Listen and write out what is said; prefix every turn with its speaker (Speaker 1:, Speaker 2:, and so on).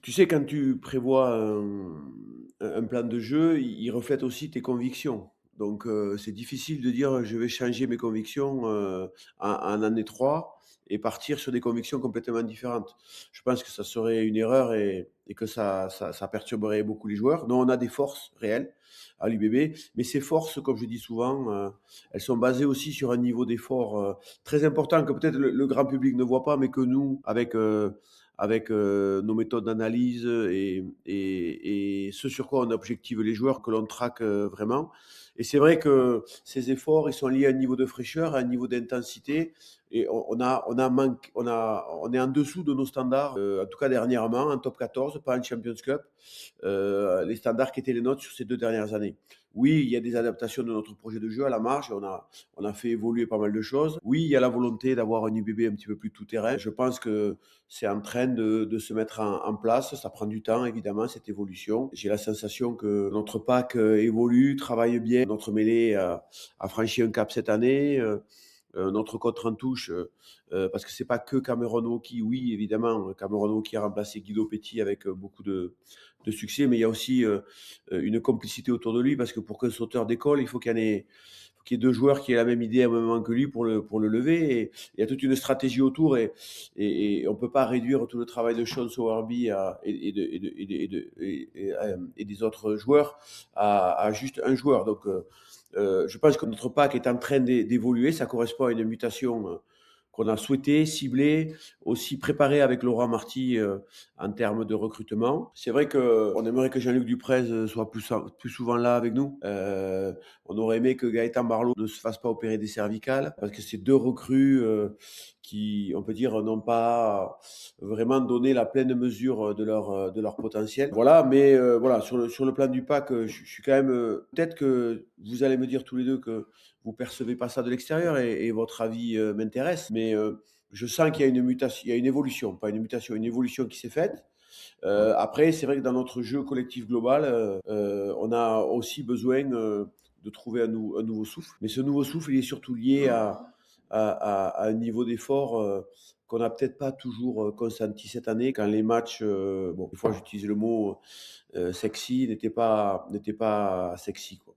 Speaker 1: Tu sais, quand tu prévois un plan de jeu, il reflète aussi tes convictions. Donc, c'est difficile de dire: «Je vais changer mes convictions, en année 3 et partir sur des convictions complètement différentes». Je pense que ça serait une erreur et que ça perturberait beaucoup les joueurs. Nous, on a des forces réelles à l'UBB, mais ces forces, comme je dis souvent, elles sont basées aussi sur un niveau d'effort, très important que peut-être le grand public ne voit pas, mais que nous, avec nos méthodes d'analyse et ce sur quoi on objective les joueurs, que l'on traque vraiment. Et c'est vrai que ces efforts, ils sont liés à un niveau de fraîcheur, à un niveau d'intensité. Et on est en dessous de nos standards, en tout cas dernièrement, en top 14, pas en Champions Cup, les standards qui étaient les nôtres sur ces 2 dernières années. Oui, il y a des adaptations de notre projet de jeu à la marge. On a fait évoluer pas mal de choses. Oui, il y a la volonté d'avoir un UBB un petit peu plus tout-terrain. Je pense que c'est en train de se mettre en place. Ça prend du temps, évidemment, cette évolution. J'ai la sensation que notre pack évolue, travaille bien. Notre mêlée a franchi un cap cette année. Notre contre en touche, parce que c'est pas que Cameron Woki. Oui, évidemment, Cameron Woki a remplacé Guido Petit avec beaucoup de succès, mais il y a aussi une complicité autour de lui, parce que pour qu'un sauteur décolle, il faut qu'il y ait deux joueurs qui aient la même idée à un moment que lui pour le lever. Et il y a toute une stratégie autour, et on peut pas réduire tout le travail de Sean Sowerby et des autres joueurs à juste un joueur. Donc, je pense que notre pack est en train d'évoluer. Ça correspond à une mutation qu'on a souhaité cibler, aussi préparée avec Laurent Marty en termes de recrutement. C'est vrai qu'on aimerait que Jean-Luc Duprez soit plus souvent là avec nous. On aurait aimé que Gaëtan Barlow ne se fasse pas opérer des cervicales, parce que c'est deux recrues qui, on peut dire, n'ont pas vraiment donné la pleine mesure de leur potentiel. Voilà, mais voilà, sur le plan du pack, je suis quand même. Peut-être que vous allez me dire tous les deux que vous percevez pas ça de l'extérieur, et votre avis m'intéresse, mais je sens qu'il y a une mutation, il y a une évolution, pas une mutation, une évolution qui s'est faite. Après, c'est vrai que dans notre jeu collectif global, on a aussi besoin de trouver un nouveau souffle. Mais ce nouveau souffle, il est surtout lié à un niveau d'effort qu'on n'a peut-être pas toujours consenti cette année, quand les matchs, bon, des fois j'utilise le mot sexy, n'étaient pas sexy, quoi.